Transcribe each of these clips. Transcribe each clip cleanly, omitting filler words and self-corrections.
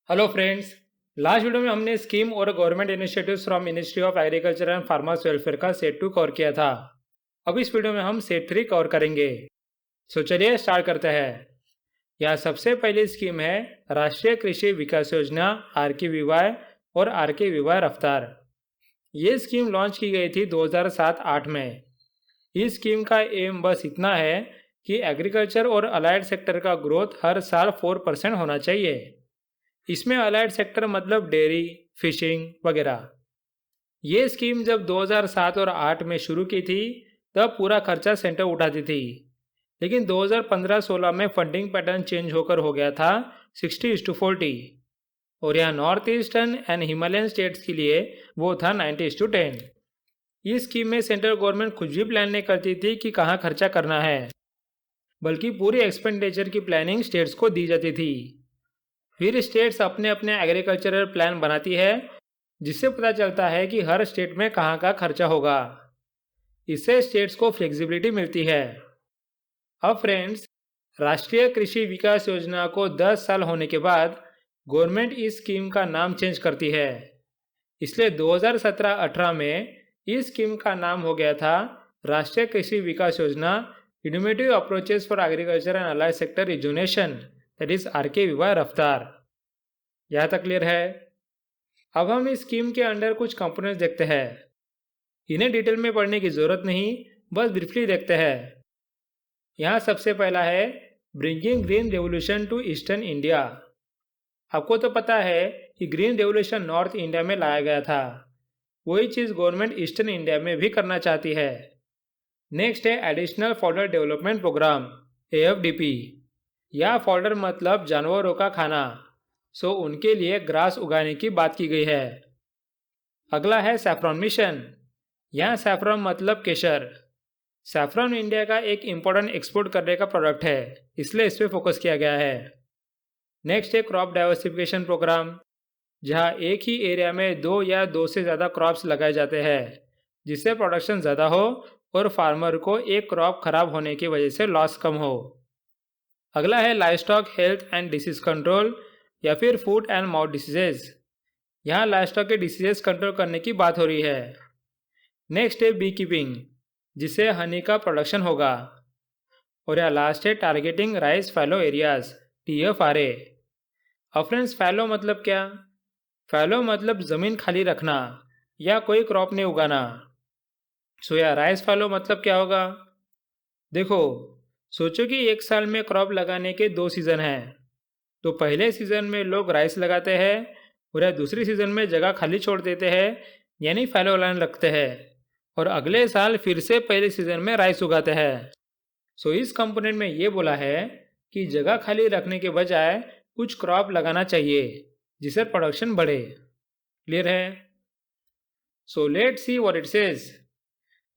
Hello friends. Last video में हमने scheme और government initiatives from ministry of agriculture and farmers welfare का set 2 cover किया था। अब इस वीडियो में हम सेट 3 कवर करेंगे। सो चलिए स्टार्ट करते हैं। यहाँ सबसे पहली स्कीम है राष्ट्रीय कृषि विकास योजना RKVY और RKVY रफ्तार। ये स्कीम लॉन्च की गई थी 2007-8 में। इस स्कीम का एम बस इतना है कि एग्रीकल्चर और अलाइड सेक्टर का ग्रोथ हर साल 4% होना चाहिए। इसमें अलाइड सेक्टर मतलब डेयरी, फिशिंग वगैरह। ये स्कीम जब 2007 और 8 में शुरू की थी तब पूरा खर्चा सेंटर उठाती थी, लेकिन 2015-16 में फंडिंग पैटर्न चेंज होकर हो गया था 60:40 और यहाँ north eastern and Himalayan states के लिए वो था 90:10। इस स्कीम में सेंट्रल गवर्नमेंट कुछ भी प्लान नहीं करती थी कि कहाँ खर्चा करना है, बल्कि पूरी एक्सपेंडिचर की प्लानिंग स्टेट्स को दी जाती थी। फिर स्टेट्स अपने अपने एग्रीकल्चरल प्लान बनाती है, जिससे पता चलता है कि हर स्टेट में कहाँ का खर्चा होगा। इससे स्टेट्स को फ्लेक्सिबिलिटी मिलती है। अब फ्रेंड्स, राष्ट्रीय कृषि विकास योजना को 10 साल होने के बाद गवर्नमेंट इस स्कीम का नाम चेंज करती है। इसलिए 2017-18 में इस स्कीम का नाम हो गया था राष्ट्रीय Krishi Vikas Yojana innovative approaches for agriculture and allied sector rejuvenation, that is RKVY Raftaar. यहाँ तक क्लियर है। अब हम इस स्कीम के अंडर कुछ कंपोनेंट्स देखते हैं। इन्हें डिटेल में पढ़ने की जरूरत नहीं, बस ब्रीफली देखते हैं। यहाँ सबसे पहला है bringing green revolution to eastern India. आपको तो पता है कि ग्रीन रेवोल्यूशन नॉर्थ इंडिया में लाया गया था, वही चीज़ गवर्नमेंट ईस्टर्न इंडिया में भी करना चाहती है। नेक्स्ट है additional fodder development programme AFDP। यह फॉडर मतलब जानवरों का खाना, सो उनके लिए ग्रास उगाने की बात की गई है। अगला है सैफ्रॉन मिशन। यहाँ सैफ्रॉन मतलब केसर। सैफ्रॉन इंडिया का एक इम्पोर्टेंट एक्सपोर्ट करने का प्रोडक्ट है, इसलिए इस पर फोकस किया गया है। नेक्स्ट है क्रॉप डाइवर्सिफिकेशन प्रोग्राम, जहाँ एक ही एरिया में 2 या 2 से ज़्यादा क्रॉप्स लगाए जाते हैं, जिससे प्रोडक्शन ज़्यादा हो और फार्मर को एक क्रॉप खराब होने की वजह से लॉस कम हो। अगला है livestock health and disease control या फिर फूड एंड माउथ डिसीजेज। यहाँ लाइवस्टॉक के डिसीजेज कंट्रोल करने की बात हो रही है। नेक्स्ट है बी कीपिंग, जिससे हनी का प्रोडक्शन होगा। और यहाँ लास्ट है टारगेटिंग राइस फैलो एरियाज, TFRA। अब फ्रेंड्स, फैलो मतलब क्या? फैलो मतलब ज़मीन खाली रखना या कोई क्रॉप नहीं उगाना। सो या राइस फैलो मतलब क्या होगा? देखो, सोचो कि एक साल में क्रॉप लगाने के 2 सीज़न हैं। तो पहले सीज़न में लोग राइस लगाते हैं और या दूसरी सीज़न में जगह खाली छोड़ देते हैं, यानी फैलो लाइन रखते हैं, और अगले साल फिर से पहले सीज़न में राइस उगाते हैं। सो इस कंपोनेंट में ये बोला है कि जगह खाली रखने के बजाय कुछ क्रॉप लगाना चाहिए, जिससे प्रोडक्शन बढ़े। क्लियर है? So let's see what it says.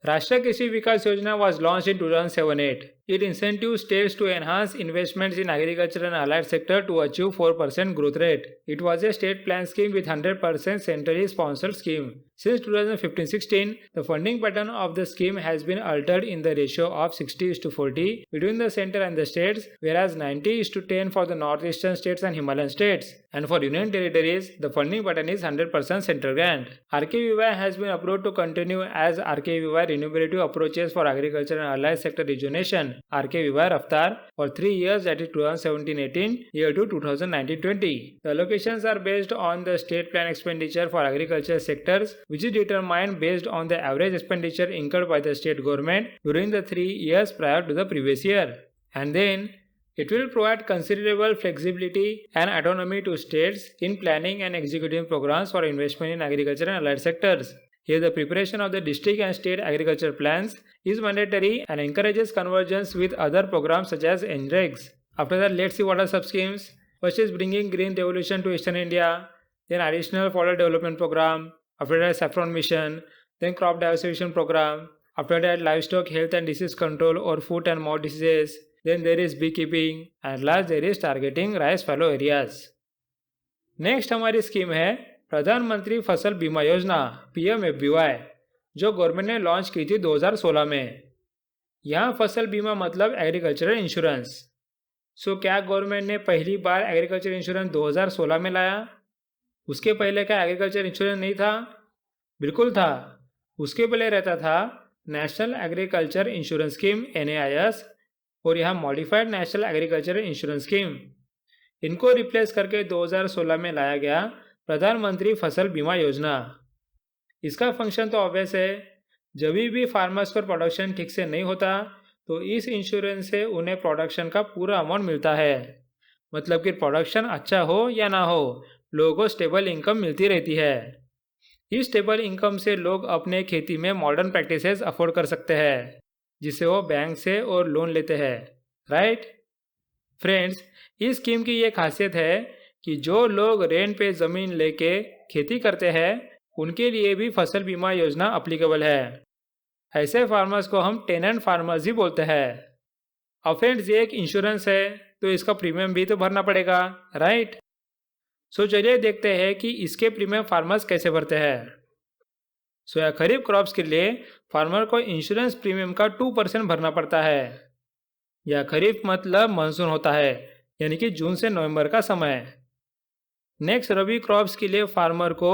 Rashtriya Krishi Vikas Yojana was launched in 2007-8. It incentivizes states to enhance investments in agriculture and allied sector to achieve 4% growth rate. It was a state plan scheme with 100% centrally sponsored scheme. Since 2015-16, the funding pattern of the scheme has been altered in the ratio of 60:40 between the center and the states, whereas 90:10 for the northeastern states and Himalayan states. And for union territories, the funding pattern is 100% central grant. RKVY has been approved to continue as RKVY Innovative Approaches for Agriculture and Allied Sector Rejuvenation, RKVY Raftar, for 3 years, that is 2017-18 year to 2019-20. The allocations are based on the state plan expenditure for agriculture sectors, which is determined based on the average expenditure incurred by the state government during the 3 years prior to the previous year. And then it will provide considerable flexibility and autonomy to states in planning and executing programs for investment in agriculture and allied sectors. Here, the preparation of the district and state agriculture plans is mandatory and encourages convergence with other programs such as NREGs. After that, let's see what are sub-schemes. First is bringing green revolution to Eastern India, then additional fodder development program, after that saffron mission, then crop diversification program, after that livestock health and disease control or foot and mouth diseases, then there is beekeeping, and last there is targeting rice fallow areas. Next हमारी scheme है प्रधानमंत्री फसल बीमा योजना, PMFBY, जो government ने launch की थी 2016 में। यहाँ फसल बीमा मतलब एग्रीकल्चरल इंश्योरेंस। सो क्या गवर्नमेंट ने पहली बार एग्रीकल्चर इंश्योरेंस 2016 में लाया? उसके पहले क्या एग्रीकल्चर इंश्योरेंस नहीं था? बिल्कुल था। उसके पहले रहता था national agriculture insurance scheme NAIS और यहाँ modified national agriculture insurance scheme. इनको रिप्लेस करके 2016 में लाया गया प्रधानमंत्री फसल बीमा योजना। इसका फंक्शन तो ऑब्वियस है, जब भी फार्मर्स को प्रोडक्शन ठीक से नहीं होता तो इस इंश्योरेंस से उन्हें प्रोडक्शन का पूरा अमाउंट मिलता है। मतलब कि प्रोडक्शन अच्छा हो या ना हो, लोगों को स्टेबल इनकम मिलती रहती है। इस स्टेबल इनकम से लोग अपने खेती में मॉडर्न प्रैक्टिसेस अफोर्ड कर सकते हैं, जिससे वो बैंक से और लोन लेते हैं, राइट फ्रेंड्स। इस स्कीम की ये खासियत है कि जो लोग रेंट पे ज़मीन लेके खेती करते हैं उनके लिए भी फसल बीमा योजना अप्लीकेबल है। ऐसे फार्मर्स को हम टेनेंट फार्मर्स ही बोलते हैं। अब फ्रेंड्स, ये एक इंश्योरेंस है तो इसका प्रीमियम भी तो भरना पड़ेगा, राइट। सो चलिए देखते हैं कि इसके प्रीमियम फार्मर्स कैसे भरते हैं। सो या खरीफ क्रॉप्स के लिए फार्मर को इंश्योरेंस प्रीमियम का 2% भरना पड़ता है। या खरीफ मतलब मानसून होता है, यानी कि जून से नवंबर का समय। नेक्स्ट रबी क्रॉप्स के लिए फार्मर को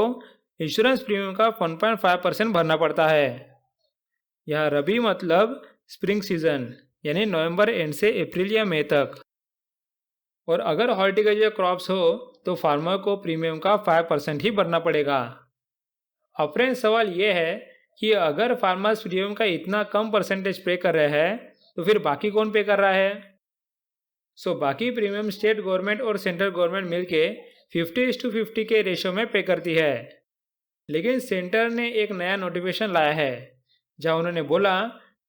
इंश्योरेंस प्रीमियम का 1.5% भरना पड़ता है। यह रबी मतलब स्प्रिंग सीजन, यानी नवंबर एंड से अप्रैल या मई तक। और अगर हॉर्टिकल्चर क्रॉप्स हो तो फार्मर को प्रीमियम का 5% ही भरना पड़ेगा। अब फ्रेंड्स, सवाल ये है कि अगर फार्मर्स प्रीमियम का इतना कम परसेंटेज पे कर रहे हैं तो फिर बाकी कौन पे कर रहा है? सो बाकी प्रीमियम स्टेट गवर्नमेंट और सेंट्रल गवर्नमेंट मिलके 50:50 के रेशो में पे करती है। लेकिन सेंटर ने एक नया नोटिफिकेशन लाया है जहां उन्होंने बोला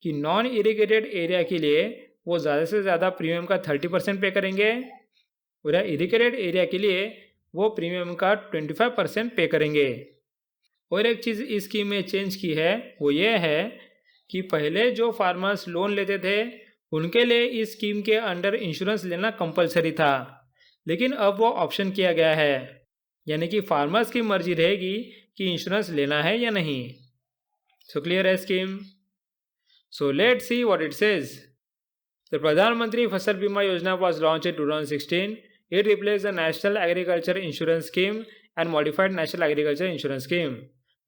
कि नॉन इरिगेटेड एरिया के लिए वो ज़्यादा से ज़्यादा प्रीमियम का 30% पे करेंगे और इरिगेटेड एरिया के लिए वो प्रीमियम का 25% पे करेंगे। और एक चीज़ इस स्कीम में चेंज की है वो ये है कि पहले जो फार्मर्स लोन लेते थे उनके लिए इस स्कीम के अंडर इंश्योरेंस लेना कंपलसरी था, लेकिन अब वो ऑप्शन किया गया है, यानी कि फार्मर्स की मर्जी रहेगी कि इंश्योरेंस लेना है या नहीं। सो क्लियर है scheme? So let's see what it says. The Pradhan Mantri Fasal Bima Yojana was launched in 2016. It replaced the National Agriculture Insurance Scheme and modified National Agriculture Insurance Scheme.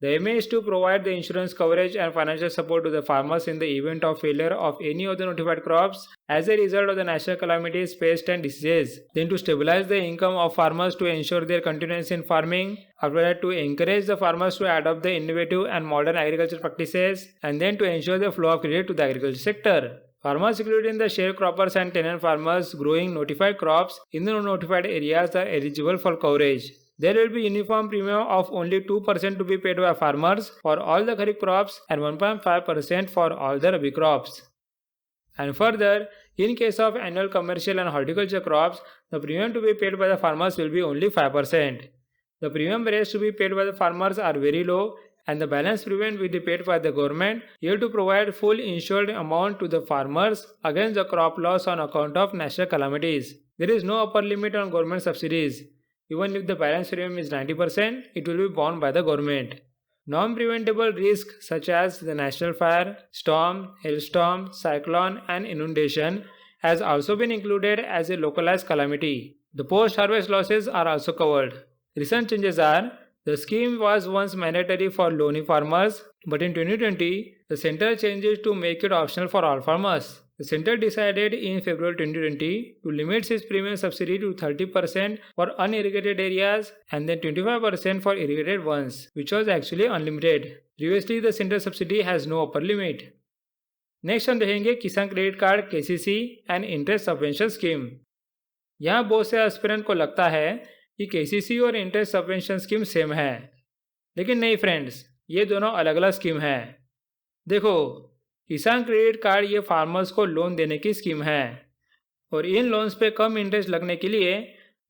The aim is to provide the insurance coverage and financial support to the farmers in the event of failure of any of the notified crops as a result of the natural calamities, pests and diseases. Then to stabilize the income of farmers to ensure their continuance in farming. After that, to encourage the farmers to adopt the innovative and modern agriculture practices. And then to ensure the flow of credit to the agriculture sector. Farmers including the sharecroppers and tenant farmers growing notified crops in the notified areas are eligible for coverage. There will be uniform premium of only 2% to be paid by farmers for all the kharif crops and 1.5% for all the rabi crops. And further, in case of annual commercial and horticulture crops, the premium to be paid by the farmers will be only 5%. The premium rates to be paid by the farmers are very low and the balance premium will be paid by the government here to provide full insured amount to the farmers against the crop loss on account of natural calamities. There is no upper limit on government subsidies. Even if the balance premium is 90%, it will be borne by the government. Non-preventable risks such as the natural fire, storm, hailstorm, cyclone and inundation has also been included as a localized calamity. The post-harvest losses are also covered. Recent changes are: the scheme was once mandatory for loanee farmers, but in 2020, the center changes to make it optional for all farmers. The center decided in February 2020 to limit its premium subsidy to 30% for unirrigated areas and then 25% for irrigated ones, which was actually unlimited. Previously, the center subsidy has no upper limit. Next हम देखेंगे किसान credit card KCC and interest subvention scheme. यहाँ बहुत से aspirant को लगता है कि KCC और इंटरेस्ट सबवेंशन स्कीम सेम है, लेकिन नहीं फ्रेंड्स, ये दोनों अलग अलग स्कीम है। देखो, किसान क्रेडिट कार्ड ये फार्मर्स को लोन देने की स्कीम है और इन लोन्स पे कम इंटरेस्ट लगने के लिए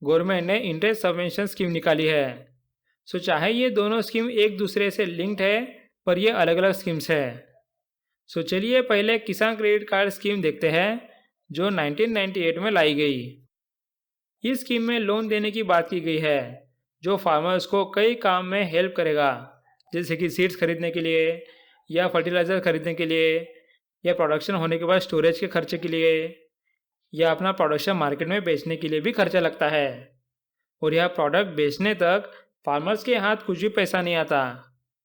गवर्नमेंट ने इंटरेस्ट सबवेंशन स्कीम निकाली है। सो चाहे ये दोनों स्कीम एक दूसरे से लिंक्ड है, पर ये अलग अलग स्कीम्स है। सो चलिए पहले किसान क्रेडिट कार्ड स्कीम देखते हैं जो 1998 में लाई गई। इस स्कीम में लोन देने की बात की गई है जो फार्मर्स को कई काम में हेल्प करेगा, जैसे कि सीड्स खरीदने के लिए या फर्टिलाइज़र खरीदने के लिए या प्रोडक्शन होने के बाद स्टोरेज के खर्चे के लिए या अपना प्रोडक्शन मार्केट में बेचने के लिए भी खर्चा लगता है, और यह प्रोडक्ट बेचने तक फार्मर्स के हाथ कुछ भी पैसा नहीं आता,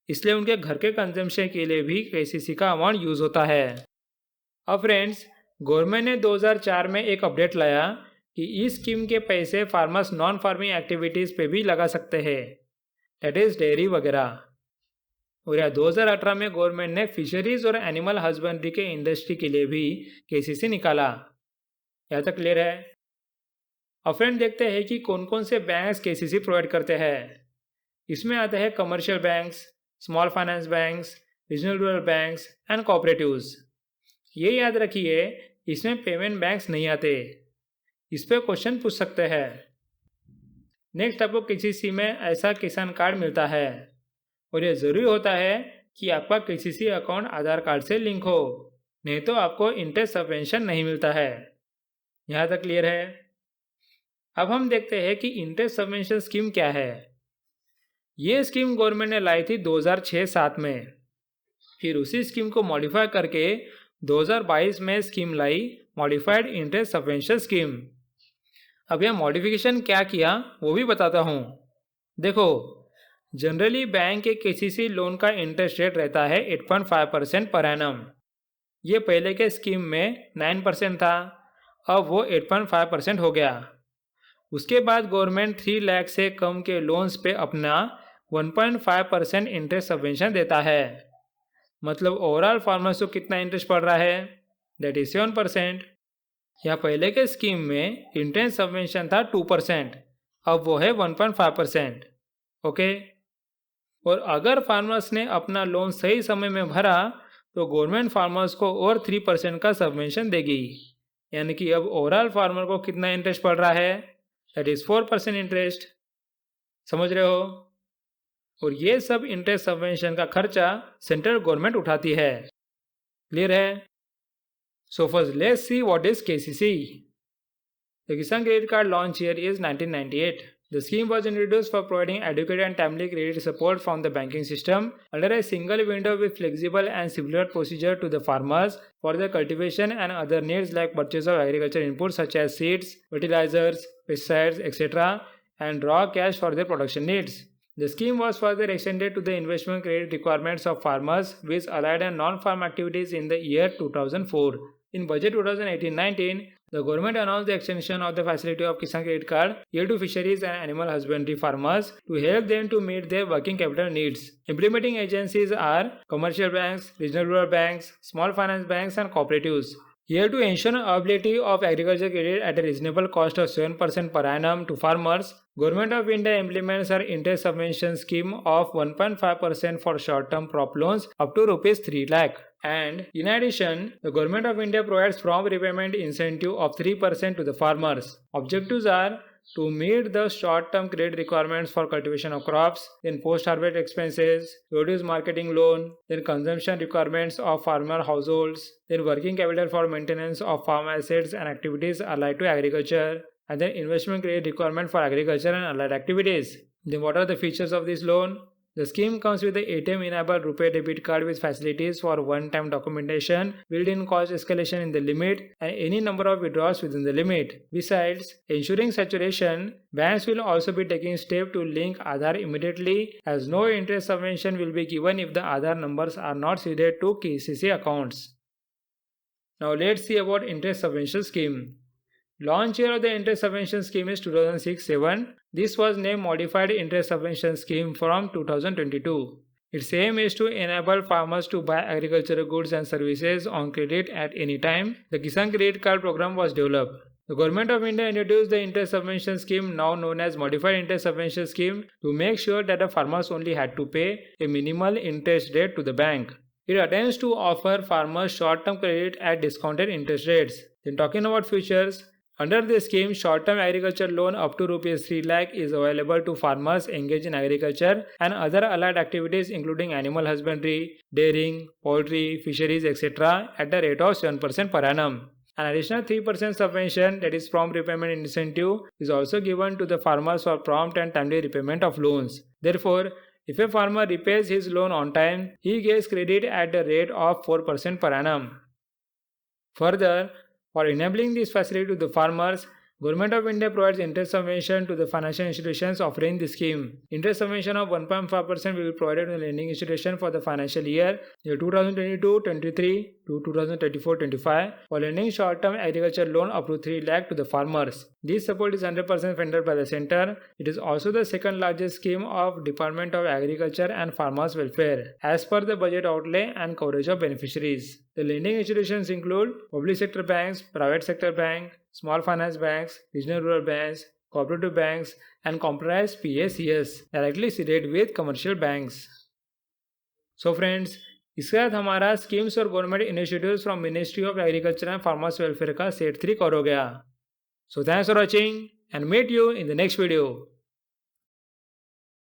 इसलिए उनके घर के कंजम्पशन के लिए भी केसीसी का अमाउंट यूज़ होता है। अब फ्रेंड्स, गवर्नमेंट ने 2004 में एक अपडेट लाया कि इस स्कीम के पैसे फार्मर्स नॉन फार्मिंग एक्टिविटीज़ पे भी लगा सकते हैं, दैट इज़ डेयरी वगैरह। और यह 2018 में गवर्नमेंट ने फिशरीज और एनिमल हस्बेंड्री के इंडस्ट्री के लिए भी केसीसी निकाला। यहाँ तक क्लियर है? अब फ्रेंड, देखते हैं कि कौन कौन से बैंक्स केसीसी प्रोवाइड करते हैं। इसमें आते हैं commercial banks, small finance banks, regional rural banks and cooperatives. ये याद रखिए, इसमें पेमेंट बैंक्स नहीं आते। इस पर क्वेश्चन पूछ सकते हैं। नेक्स्ट, आपको केसीसी में ऐसा किसान कार्ड मिलता है, और ये ज़रूरी होता है कि आपका केसीसी अकाउंट आधार कार्ड से लिंक हो, नहीं तो आपको इंटरेस्ट सबवेंशन नहीं मिलता है। यहाँ तक क्लियर है? अब हम देखते हैं कि इंटरेस्ट सबवेंशन स्कीम क्या है। ये स्कीम गवर्नमेंट ने लाई थी 2006-07 में। फिर उसी स्कीम को मॉडिफाई करके 2022 में स्कीम लाई मॉडिफाइड इंटरेस्ट सबवेंशन स्कीम। अब यह मॉडिफिकेशन क्या किया वो भी बताता हूँ। देखो, जनरली बैंक के केसीसी लोन का इंटरेस्ट रेट रहता है 8.5% पर एनम। ये पहले के स्कीम में 9% था, अब वो 8.5% हो गया। उसके बाद गवर्नमेंट 3 लाख से कम के लोन्स पे अपना 1.5% इंटरेस्ट सबवेंशन देता है। मतलब ओवरऑल फार्मर्स को कितना इंटरेस्ट पड़ रहा है, दैट इज 7%। या पहले के स्कीम में इंटरेस्ट सबवेंशन था 2%, अब वो है 1.5%। ओके। और अगर फार्मर्स ने अपना लोन सही समय में भरा तो गवर्नमेंट फार्मर्स को और 3% का सबवेंशन देगी। यानी कि अब ओवरऑल फार्मर को कितना इंटरेस्ट पड़ रहा है, दैट इज 4% इंटरेस्ट। समझ रहे हो? और ये सब इंटरेस्ट सबवेंशन का खर्चा सेंट्रल गवर्नमेंट उठाती है। क्लियर है? So first let's see what is KCC. The Kisan credit card launch year is 1998. The scheme was introduced for providing adequate and timely credit support from the banking system under a single window with flexible and similar procedure to the farmers for their cultivation and other needs like purchase of agriculture inputs such as seeds, fertilizers, pesticides, etc. and raw cash for their production needs. The scheme was further extended to the investment credit requirements of farmers with allied and non-farm activities in the year 2004. In budget 2018-19, the government announced the extension of the facility of Kisan Credit Card here to fisheries and animal husbandry farmers to help them to meet their working capital needs. Implementing agencies are commercial banks, regional rural banks, small finance banks and cooperatives. Here to ensure availability of agriculture credit at a reasonable cost of 7% per annum to farmers, Government of India implements her interest subvention scheme of 1.5% for short-term crop loans up to rupees 3 lakh. And in addition, the Government of India provides prompt repayment incentive of 3% to the farmers. Objectives are to meet the short-term credit requirements for cultivation of crops, then post-harvest expenses, produce marketing loan, then consumption requirements of farmer households, then working capital for maintenance of farm assets and activities allied to agriculture, and then investment credit requirement for agriculture and allied activities. Then what are the features of this loan? The scheme comes with the ATM-enabled RuPay debit card with facilities for one-time documentation, built-in cost escalation in the limit, and any number of withdrawals within the limit. Besides, ensuring saturation, banks will also be taking steps to link Aadhaar immediately, as no interest subvention will be given if the Aadhaar numbers are not seeded to KCC accounts. Now let's see about interest subvention scheme. Launch year of the interest subvention scheme is 2006-07. This was named Modified Interest Subvention Scheme from 2022. Its aim is to enable farmers to buy agricultural goods and services on credit at any time. The Kisan Credit Card program was developed. The Government of India introduced the interest subvention scheme, now known as Modified Interest Subvention Scheme, to make sure that the farmers only had to pay a minimal interest rate to the bank. It attempts to offer farmers short-term credit at discounted interest rates. Then talking about features, under this scheme, short-term agriculture loan up to rupees 3 lakh is available to farmers engaged in agriculture and other allied activities including animal husbandry, dairying, poultry, fisheries, etc. at the rate of 7% per annum. An additional 3% subvention, that is prompt repayment incentive, is also given to the farmers for prompt and timely repayment of loans. Therefore, if a farmer repays his loan on time, he gets credit at the rate of 4% per annum. Further, For enabling this facility to the farmers, Government of India provides interest subvention to the financial institutions offering the scheme. Interest subvention of 1.5% will be provided to the lending institution for the financial year 2022-23 to 2024-25 for lending short-term agriculture loan up to 3 lakh to the farmers. This support is 100% funded by the center. It is also the second largest scheme of Department of Agriculture and Farmers Welfare as per the budget outlay and coverage of beneficiaries. The lending institutions include public sector banks, private sector bank, small finance banks, regional rural banks, cooperative banks, and comprise PACS directly seated with commercial banks. So friends, इसके साथ हमारा schemes और government initiatives from ministry of agriculture and farmers welfare का set 3 cover हो गया. So thanks for watching and meet you in the next video.